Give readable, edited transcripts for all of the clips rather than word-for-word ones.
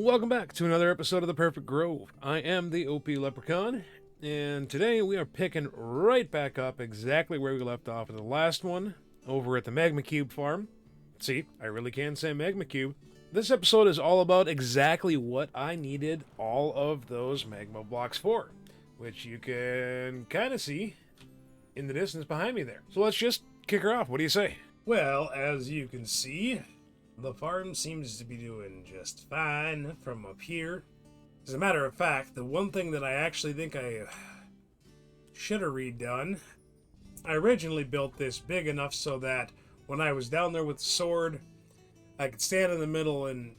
Welcome back to another episode of The Perfect Grove. I am the OP Leprechaun, and today we are picking right back up exactly where we left off in the last one, over at the Magma Cube farm. See, I really can say Magma Cube. This episode is all about exactly what I needed all of those magma blocks for, which you can kind of see in the distance behind me there. So let's just kick her off. What do you say? Well, as you can see, the farm seems to be doing just fine from up here. As a matter of fact, the one thing that I actually think I should have redone, I originally built this big enough so that when I was down there with the sword, I could stand in the middle and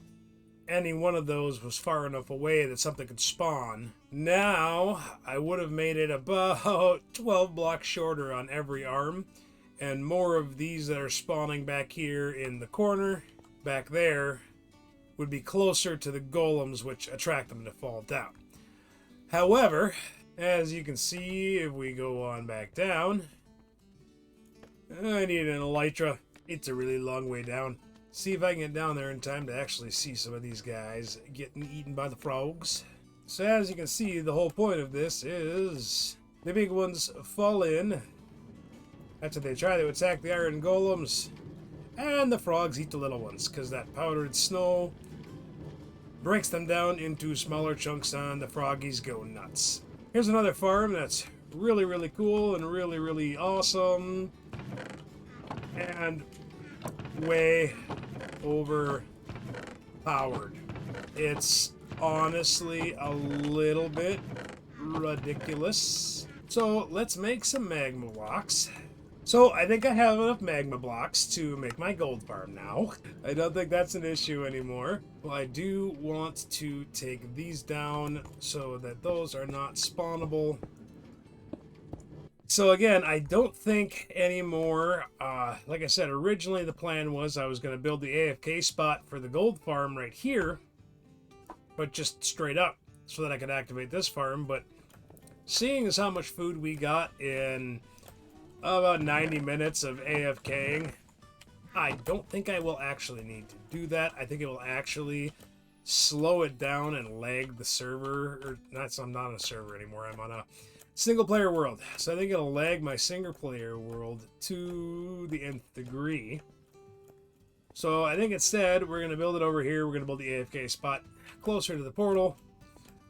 any one of those was far enough away that something could spawn. Now, I would have made it about 12 blocks shorter on every arm, and more of these that are spawning back here in the corner, back there, would be closer to the golems, which attract them to fall down. However, as you can see, if we go on back down, I need an elytra. It's a really long way down. See if I can get down there in time to actually see some of these guys getting eaten by the frogs. So as you can see, the whole point of this is the big ones fall in after they try to attack the iron golems, and the frogs eat the little ones because that powdered snow breaks them down into smaller chunks and the froggies go nuts. Here's another farm that's really cool and really awesome and way overpowered. It's honestly a little bit ridiculous. So let's make some magma blocks. So I think I have enough magma blocks to make my gold farm now. I don't think that's an issue anymore. Well, I do want to take these down so that those are not spawnable. So again, I don't think anymore, like I said, originally the plan was I was going to build the AFK spot for the gold farm right here, but just straight up so that I could activate this farm. But seeing as how much food we got in about 90 minutes of AFKing, I don't think I will actually need to do that. I think it will actually slow it down and lag the server, or not, so I'm not on a server anymore, I'm on a single player world. So I think it'll lag my single player world to the nth degree. So I think instead we're going to build it over here. We're going to build the AFK spot closer to the portal.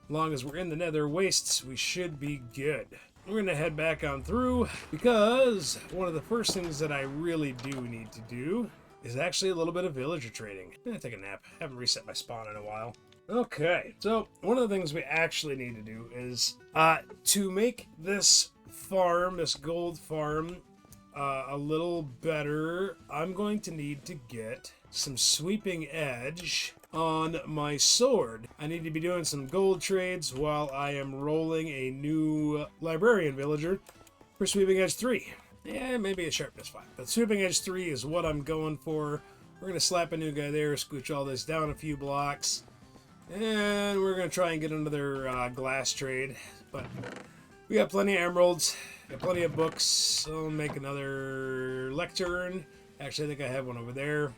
As long as we're in the nether wastes, we should be good. We're going to head back on through because one of the first things that I really do need to do is actually a little bit of villager trading. I'm going to take a nap. I haven't reset my spawn in a while. Okay, so one of the things we actually need to do is to make this farm, this gold farm, a little better, I'm going to need to get some sweeping edge on my sword. I need to be doing some gold trades while I am rolling a new librarian villager for sweeping edge 3. Yeah, maybe a sharpness 5. But sweeping edge 3 is what I'm going for. We're going to slap a new guy there, scooch all this down a few blocks, and we're going to try and get another glass trade. But we got plenty of emeralds, got plenty of books. I'll make another lectern. Actually, I think I have one over there.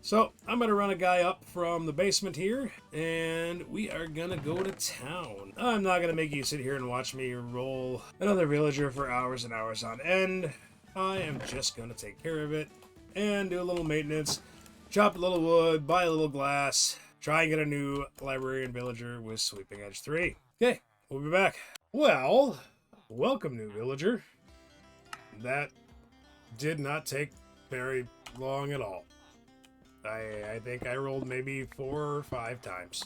So I'm going to run a guy up from the basement here, and we are going to go to town. I'm not going to make you sit here and watch me roll another villager for hours and hours on end. I am just going to take care of it and do a little maintenance, chop a little wood, buy a little glass, try and get a new librarian villager with sweeping edge 3. Okay, we'll be back. Well, welcome, new villager. That did not take very long at all. I think I rolled maybe 4 or 5 times.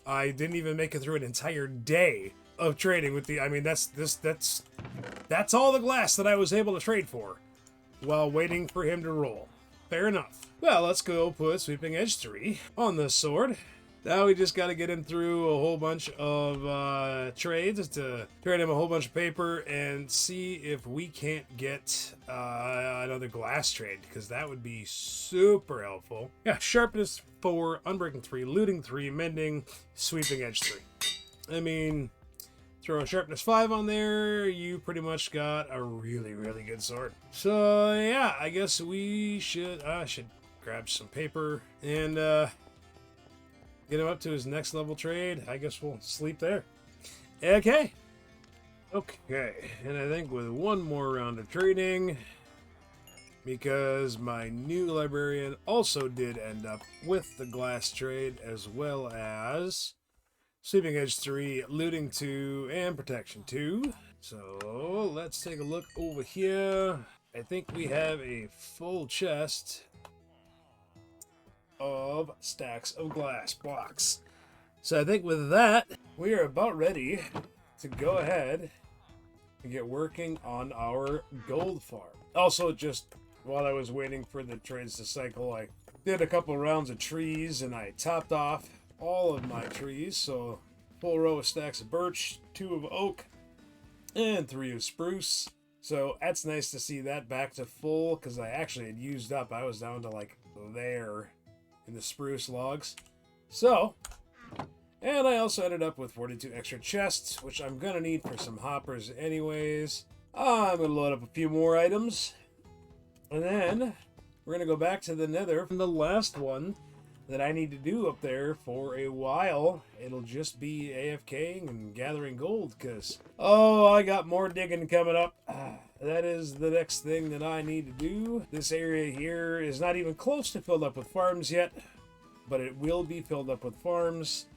I didn't even make it through an entire day of trading with the... I mean, that's all the glass that I was able to trade for while waiting for him to roll. Fair enough. Well, let's go put sweeping edge 3 on this sword. Now we just got to get him through a whole bunch of trades to trade him a whole bunch of paper and see if we can't get another glass trade, because that would be super helpful. Yeah, sharpness 4, unbreaking 3, looting 3, mending, sweeping edge 3. I mean, throw a sharpness 5 on there, you pretty much got a really good sword. So yeah, I guess we should, I should grab some paper and get him up to his next level trade. I guess we'll sleep there. Okay. Okay, and I think with one more round of trading, because my new librarian also did end up with the glass trade, as well as Sleeping Edge 3, Looting 2, and Protection 2. So let's take a look over here. I think we have a full chest of stacks of glass blocks. So I think with that, we are about ready to go ahead and get working on our gold farm. Also, just while I was waiting for the trades to cycle, I did a couple rounds of trees and I topped off all of my trees. So full row of stacks of birch, 2 of oak, and 3 of spruce. So that's nice to see that back to full, because I actually had used up. I was down to like there in the spruce logs. So, and I also ended up with 42 extra chests, which I'm going to need for some hoppers anyways. I'm going to load up a few more items. And then we're going to go back to the nether. And the last one that I need to do up there for a while, it'll just be AFKing and gathering gold, because, oh, I got more digging coming up. That is the next thing that I need to do. This area here is not even close to filled up with farms yet, but it will be filled up with farms.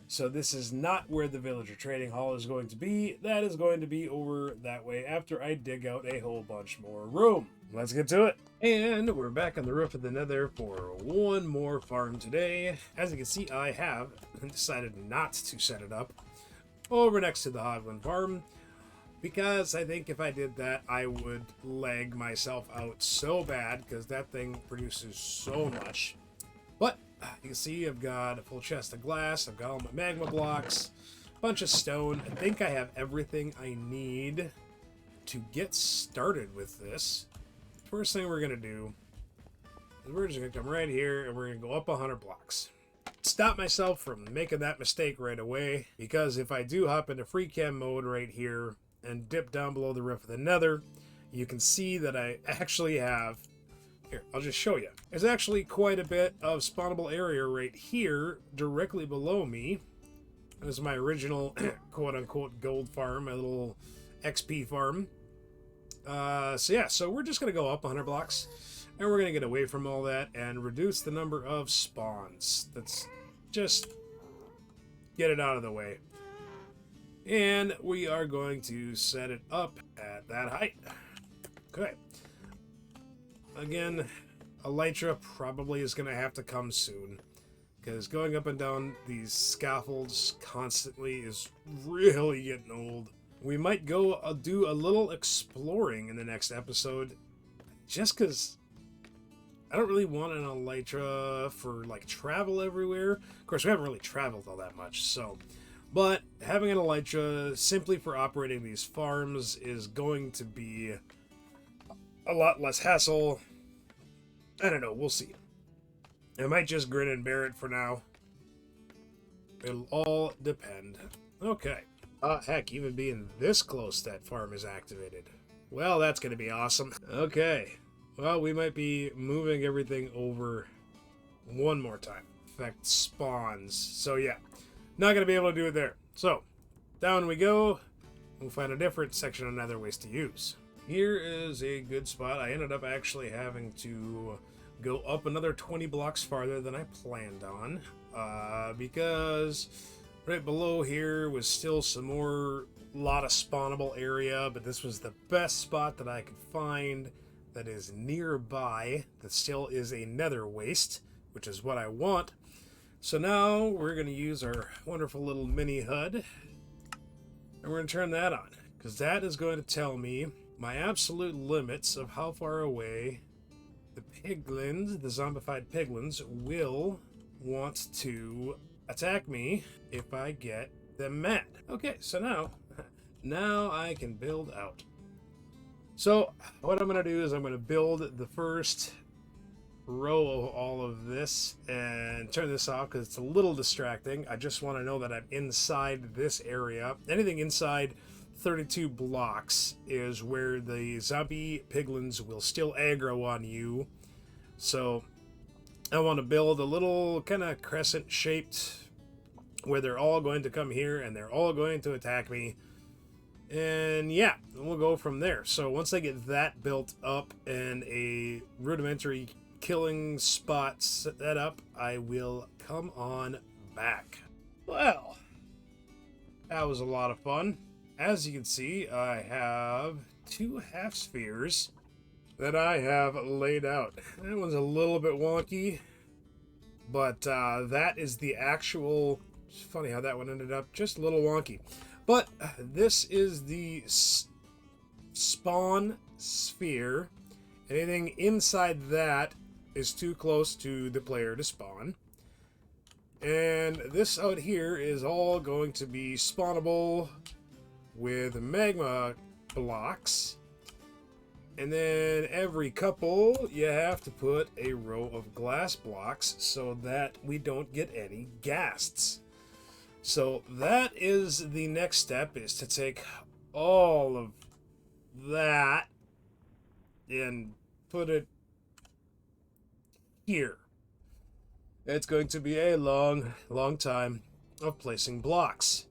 So this is not where the villager trading hall is going to be. That is going to be over that way after I dig out a whole bunch more room. Let's get to it. And we're back on the roof of the nether for one more farm today. As you can see, I have decided not to set it up over next to the Hoglin farm, because I think if I did that, I would lag myself out so bad, because that thing produces so much. But you can see I've got a full chest of glass, I've got all my magma blocks, a bunch of stone. I think I have everything I need to get started with this. First thing we're going to do is we're just going to come right here and we're going to go up 100 blocks. Stop myself from making that mistake right away, because if I do hop into free cam mode right here and dip down below the roof of the nether, you can see that I actually have, here, I'll just show you. There's actually quite a bit of spawnable area right here directly below me. This is my original quote-unquote gold farm, my little XP farm. So we're just going to go up 100 blocks, and we're going to get away from all that and reduce the number of spawns. Let's just get it out of the way. And we are going to set it up at that height. Okay. Again, elytra probably is going to have to come soon, because going up and down these scaffolds constantly is really getting old. We might go do a little exploring in the next episode, just because I don't really want an elytra for like travel everywhere. Of course, we haven't really traveled all that much, so. But having an elytra simply for operating these farms is going to be a lot less hassle. I don't know, we'll see. I might just grin and bear it for now. It'll all depend. Okay. Heck, even being this close, that farm is activated. Well, that's going to be awesome. Okay. Well, we might be moving everything over one more time. Affect spawns. So, yeah. Not going to be able to do it there. So, down we go. We'll find a different section of nether waste to use. Here is a good spot. I ended up actually having to go up another 20 blocks farther than I planned on. Because right below here was still some more, lot of spawnable area, but this was the best spot that I could find that is nearby, that still is a nether waste, which is what I want. So now we're going to use our wonderful little mini HUD, and we're going to turn that on, because that is going to tell me my absolute limits of how far away the piglins, the zombified piglins, will want to attack me if I get them mad. Okay, so now I can build out. So what I'm going to do is I'm going to build the first row of all of this and turn this off because it's a little distracting. I just want to know that I'm inside this area. Anything inside 32 blocks is where the zombie piglins will still aggro on you. So I want to build a little kind of crescent shaped where they're all going to come here and they're all going to attack me. And yeah, we'll go from there. So once I get that built up and a rudimentary killing spot set up, I will come on back. Well, that was a lot of fun. As you can see, I have 2 half spheres that I have laid out. That one's a little bit wonky, but that is the actual... It's funny how that one ended up just a little wonky. But this is the spawn sphere. Anything inside that is too close to the player to spawn. And this out here is all going to be spawnable with magma blocks. And then every couple, you have to put a row of glass blocks so that we don't get any ghasts. So that is the next step, is to take all of that and put it here. It's going to be a long, long time of placing blocks.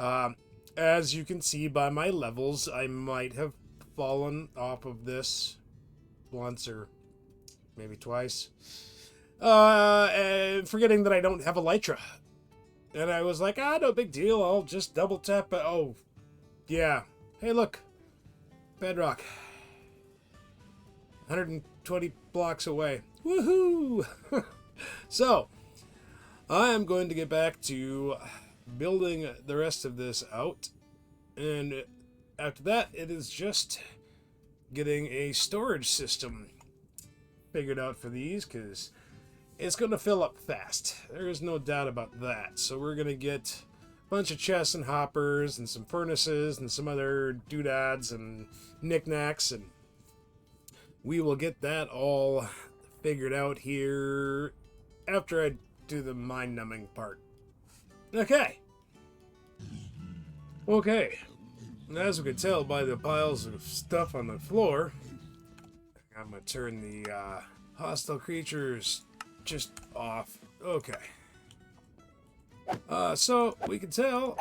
As you can see by my levels, I might have fallen off of this once or maybe twice. And forgetting that I don't have Elytra. And I was like, no big deal. I'll just double tap. Oh, yeah. Hey, look. Bedrock. 120 blocks away. Woohoo! So, I am going to get back to building the rest of this out. And after that, it is just getting a storage system figured out for these, because it's going to fill up fast. There is no doubt about that. So we're going to get a bunch of chests and hoppers and some furnaces and some other doodads and knickknacks, and we will get that all figured out here after I do the mind-numbing part. Okay. As we can tell by the piles of stuff on the floor, I'm going to turn the hostile creatures just off. Okay. So we can tell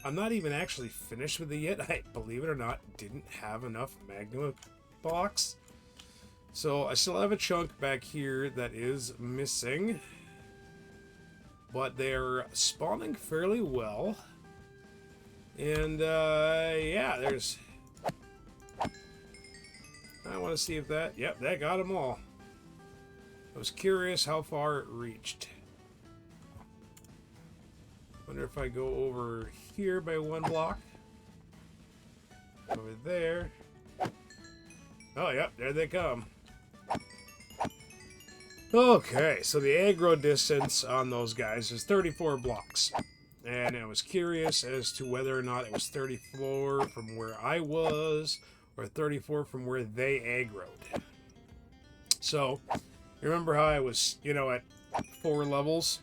I'm not even actually finished with it yet. I, believe it or not, didn't have enough magma blocks. So I still have a chunk back here that is missing, but they're spawning fairly well. And yeah, there's... I want to see if that... Yep, that got them all. I was curious how far it reached. Wonder if I go over here by 1 block. Over there. Oh, yep, there they come. Okay, so the aggro distance on those guys is 34 blocks. And I was curious as to whether or not it was 34 from where I was, or 34 from where they aggroed. So, you remember how I was, at 4 levels?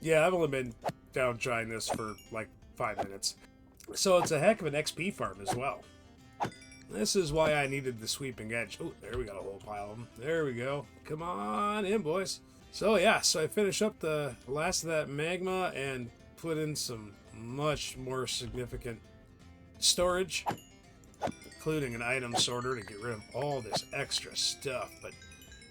Yeah, I've only been down trying this for like 5 minutes. So it's a heck of an XP farm as well. This is why I needed the sweeping edge. Oh, there we got a whole pile of them. There we go. Come on in, boys. So yeah, so I finished up the last of that magma and put in some much more significant storage, including an item sorter to get rid of all this extra stuff. But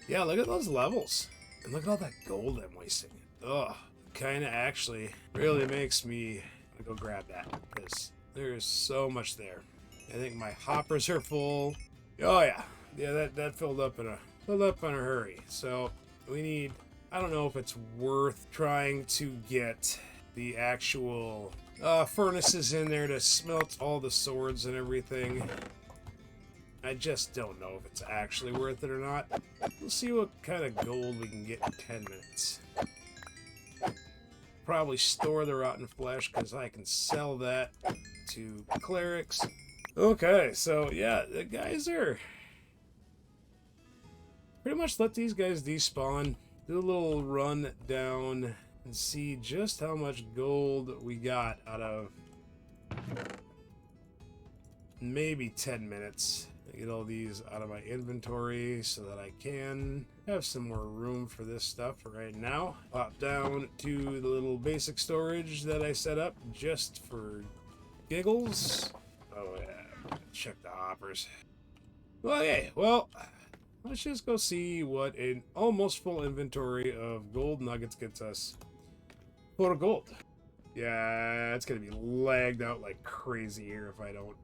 yeah, look at those levels. And look at all that gold I'm wasting. Ugh, kind of actually really makes me go grab that, because there's so much there. I think my hoppers are full. Oh yeah, that filled up in a hurry. So we need... I don't know if it's worth trying to get the actual furnaces in there to smelt all the swords and everything. I just don't know if it's actually worth it or not. We'll see what kind of gold we can get in 10 minutes. Probably store the rotten flesh, because I can sell that to clerics. Okay, so yeah, the guys are... Pretty much let these guys despawn. Do a little run down and see just how much gold we got out of maybe 10 minutes. Get all these out of my inventory so that I can have some more room for this stuff right now. Pop down to the little basic storage that I set up just for giggles. Oh yeah, check the hoppers. Okay, well, let's just go see what an almost full inventory of gold nuggets gets us. Full of gold. Yeah, it's gonna be lagged out like crazy here if I don't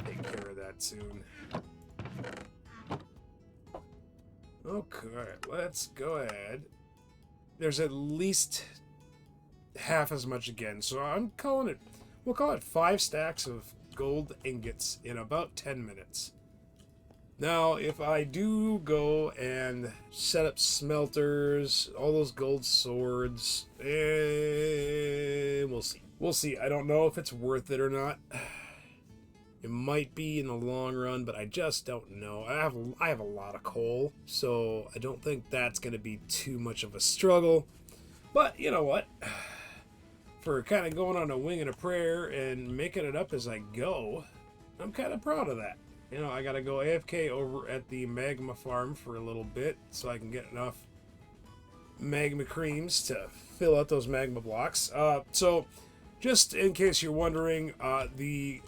take care of that soon. Okay, let's go ahead. There's at least half as much again, so I'm calling it, we'll call it 5 stacks of gold ingots in about 10 minutes. Now, if I do go and set up smelters, all those gold swords, we'll see. We'll see. I don't know if it's worth it or not. It might be in the long run, but I just don't know. I have a lot of coal, so I don't think that's going to be too much of a struggle. But you know what? For kind of going on a wing and a prayer and making it up as I go, I'm kind of proud of that. You know, I gotta go AFK over at the magma farm for a little bit so I can get enough magma creams to fill out those magma blocks. So, just in case you're wondering, the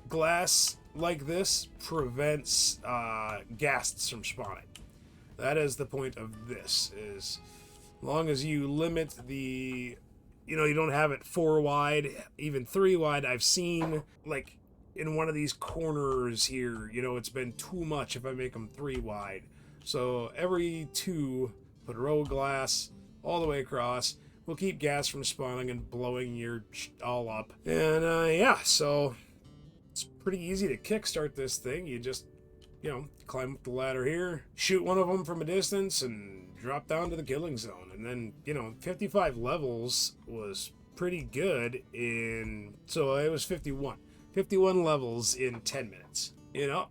glass like this prevents ghasts from spawning. That is the point of this, is as long as you limit the, you know, you don't have it 4 wide, even 3 wide. I've seen, like, in one of these corners here, you know, it's been too much if I make them 3 wide. So every 2, put a row of glass all the way across. We'll keep gas from spawning and blowing your all up. And yeah, so it's pretty easy to kickstart this thing. You just, you know, climb up the ladder here, shoot one of them from a distance, and drop down to the killing zone. And then, you know, 55 levels was pretty good in, so it was 51 levels in 10 minutes. You know,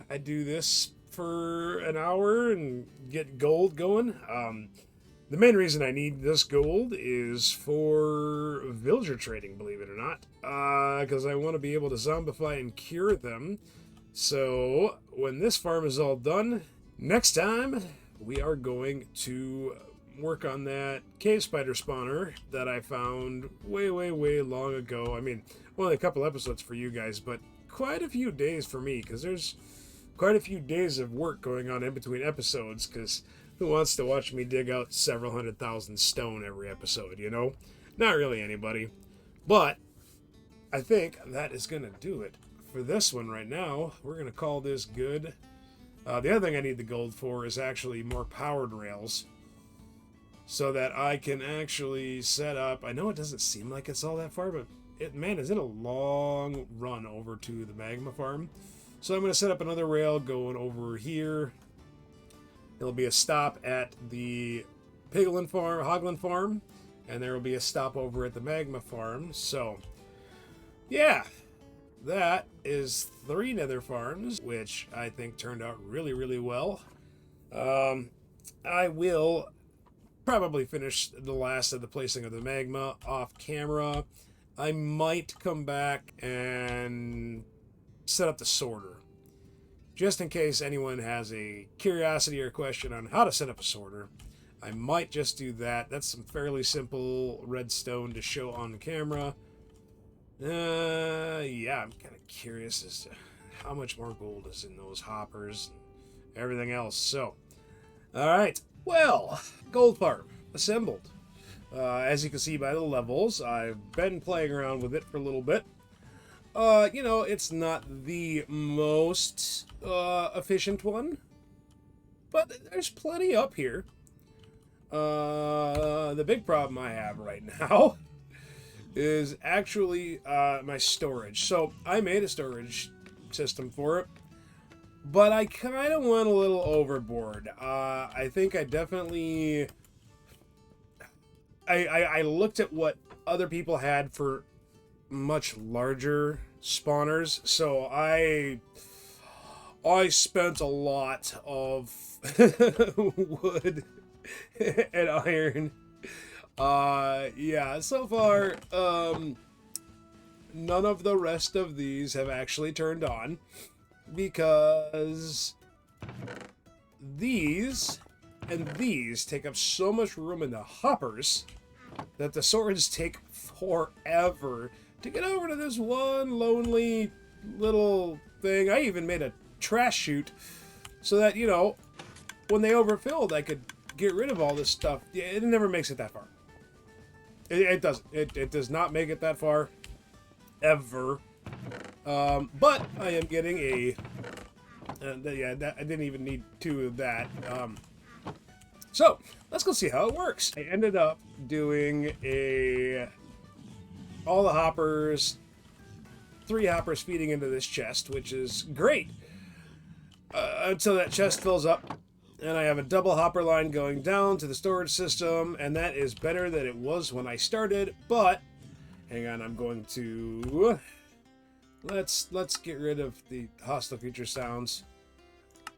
I do this for an hour and get gold going. The main reason I need this gold is for villager trading, believe it or not. Because I want to be able to zombify and cure them. So, when this farm is all done, next time we are going to work on that cave spider spawner that I found way long ago. I mean, only a couple episodes for you guys, but quite a few days for me, because there's quite a few days of work going on in between episodes, because who wants to watch me dig out several 100,000 stone every episode, you know? Not really anybody. But I think that is going to do it for this one right now. We're going to call this good. The other thing I need the gold for is actually more powered rails, so that I can actually set up, I know it doesn't seem like it's all that far, but man, is it a long run over to the magma farm. So I'm going to set up another rail going over here. There'll be a stop at the Hoglin farm, and there will be a stop over at the magma farm. So, yeah, that is 3 nether farms, which I think turned out really well. I will probably finish the last of the placing of the magma off camera. I might come back and set up the sorter, just in case anyone has a curiosity or question on how to set up a sorter. I might just do that. That's some fairly simple redstone to show on the camera. Yeah, I'm kind of curious as to how much more gold is in those hoppers and everything else. So, alright, well, gold farm assembled. As you can see by the levels, I've been playing around with it for a little bit. You know, it's not the most efficient one, but there's plenty up here. The big problem I have right now is actually my storage. So I made a storage system for it, but I kind of went a little overboard. I think I definitely... I looked at what other people had for much larger spawners, so I spent a lot of wood and iron. Yeah, so far, none of the rest of these have actually turned on, because these And these take up so much room in the hoppers that the swords take forever to get over to this one lonely little thing. I even made a trash chute so that, you know, when they overfilled, I could get rid of all this stuff. Yeah, it never makes it that far. It doesn't. It does not make it that far. Ever. But I am getting a... yeah, I didn't even need 2 of that. So, let's go see how it works. I ended up doing all the hoppers, 3 hoppers feeding into this chest, which is great. Until that chest fills up, and I have a double hopper line going down to the storage system, and that is better than it was when I started, but hang on, I'm going to... Let's get rid of the hostile creature sounds,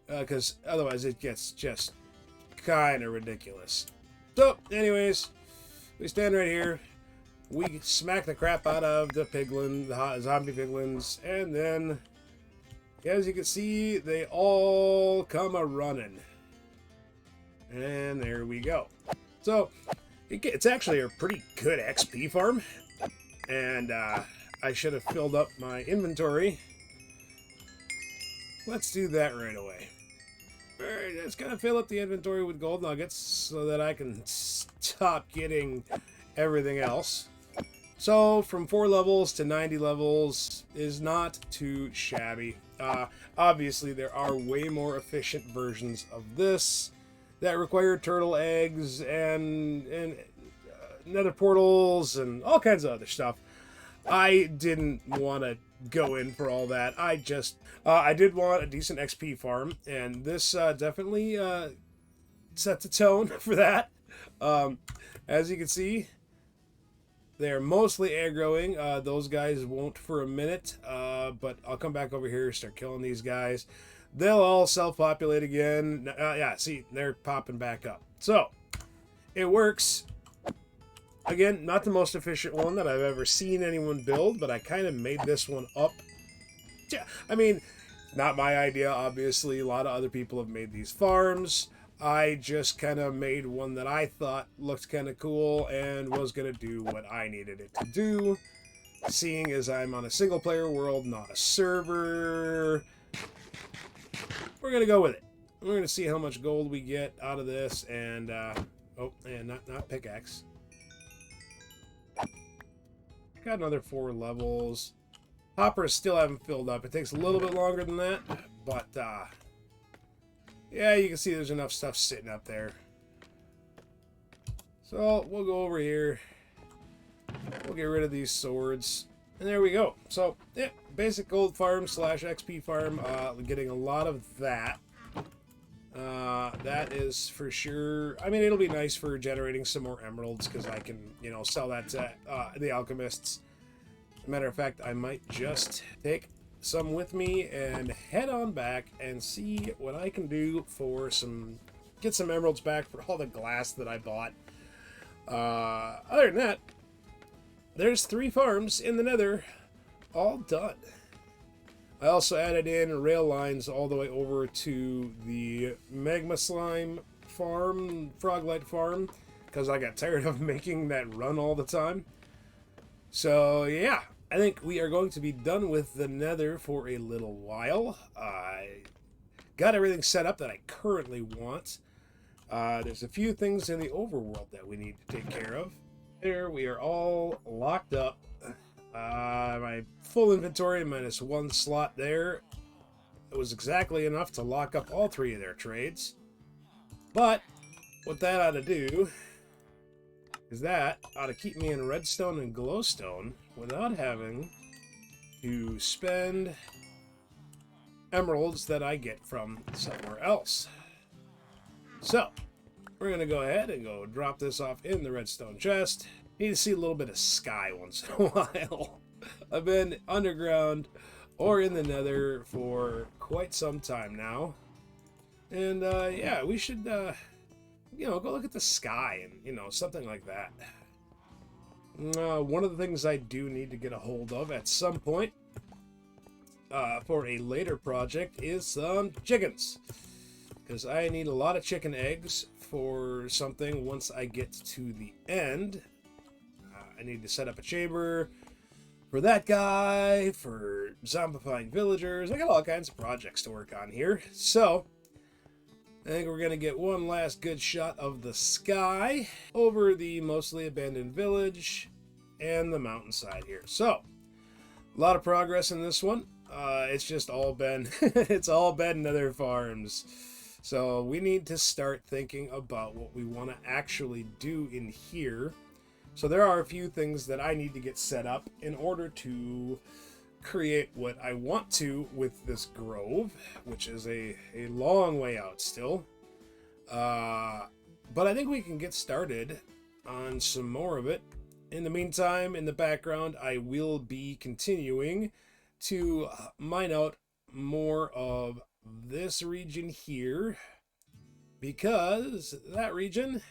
because otherwise it gets just kind of ridiculous. So, anyways, we stand right here, we smack the crap out of the piglin, the zombie piglins, and then, as you can see, they all come a-running. And there we go. So, it's actually a pretty good XP farm, and I should have filled up my inventory. Let's do that right away. Alright, let's kind of fill up the inventory with gold nuggets so that I can stop getting everything else. So, from 4 levels to 90 levels is not too shabby. Obviously, there are way more efficient versions of this that require turtle eggs and nether portals and all kinds of other stuff. I didn't want to go in for all that. I did want a decent XP farm, and this definitely set the tone for that. As you can see, they're mostly aggroing. Those guys won't for a minute, but I'll come back over here and start killing these guys. They'll all self-populate again. Yeah, see, they're popping back up. So, it works. Again, not the most efficient one that I've ever seen anyone build, but I kind of made this one up. Yeah, I mean, not my idea, obviously. A lot of other people have made these farms. I just kind of made one that I thought looked kind of cool and was going to do what I needed it to do. Seeing as I'm on a single-player world, not a server, we're going to go with it. We're going to see how much gold we get out of this, and, oh, and not pickaxe. Got another 4 levels. Hoppers still haven't filled up. It takes a little bit longer than that, but, yeah, you can see there's enough stuff sitting up there. So, we'll go over here. We'll get rid of these swords. And there we go. So, yeah, basic gold farm / XP farm. Getting a lot of that. That is for sure. I mean, it'll be nice for generating some more emeralds because I can, you know, sell that to the alchemists. Matter of fact, I might just take some with me and head on back and see what I can do for get some emeralds back for all the glass that I bought. Other than that, there's 3 farms in the Nether, all done. I also added in rail lines all the way over to the magma slime farm, froglight farm, because I got tired of making that run all the time. So yeah, I think we are going to be done with the Nether for a little while. I got everything set up that I currently want. There's a few things in the overworld that we need to take care of. There, we are all locked up. My full inventory minus 1 slot there. It was exactly enough to lock up all 3 of their trades. But what that ought to do is that ought to keep me in redstone and glowstone without having to spend emeralds that I get from somewhere else. So, we're going to go ahead and go drop this off in the redstone chest. Need to see a little bit of sky once in a while. I've been underground or in the Nether for quite some time now. And, yeah, we should, you know, go look at the sky and, you know, something like that. One of the things I do need to get a hold of at some point for a later project is some chickens. is I need a lot of chicken eggs for something once I get to the end. I need to set up a chamber for that guy, for zombifying villagers. I got all kinds of projects to work on here. So, I think we're going to get one last good shot of the sky over the mostly abandoned village and the mountainside here. So, a lot of progress in this one. It's just all been, it's all been Nether farms. So, we need to start thinking about what we want to actually do in here. So there are a few things that I need to get set up in order to create what I want to with this grove, which is a long way out still. But I think we can get started on some more of it. In the meantime, in the background, I will be continuing to mine out more of this region here, because that region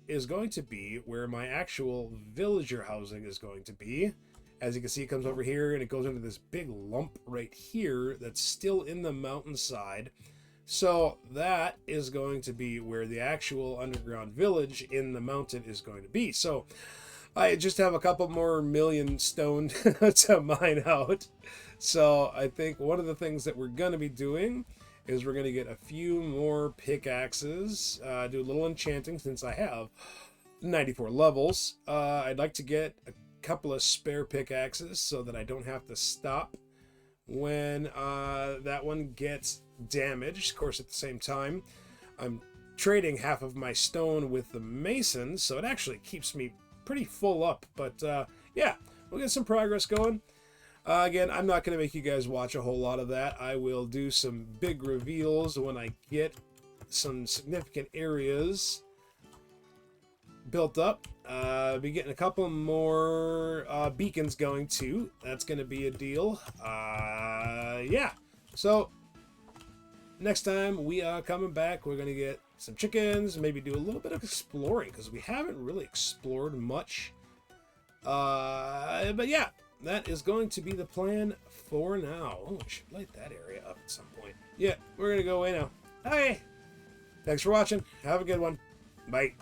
is going to be where my actual villager housing is going to be. As you can see, it comes over here and it goes into this big lump right here that's still in the mountainside. So that is going to be where the actual underground village in the mountain is going to be. So I just have a couple more million stone to mine out. So I think one of the things that we're going to be doing is we're going to get a few more pickaxes, do a little enchanting since I have 94 levels. I'd like to get a couple of spare pickaxes so that I don't have to stop when that one gets damaged. Of course, at the same time, I'm trading half of my stone with the mason, so it actually keeps me pretty full up. But yeah, we'll get some progress going. Again, I'm not going to make you guys watch a whole lot of that. I will do some big reveals when I get some significant areas built up. Be getting a couple more beacons going too. That's going to be a deal. Yeah. So, next time we are coming back, we're going to get some chickens, maybe do a little bit of exploring, because we haven't really explored much. But yeah. That is going to be the plan for now. Oh, I should light that area up at some point. Yeah, we're going to go away now. Hey! Thanks for watching. Have a good one. Bye.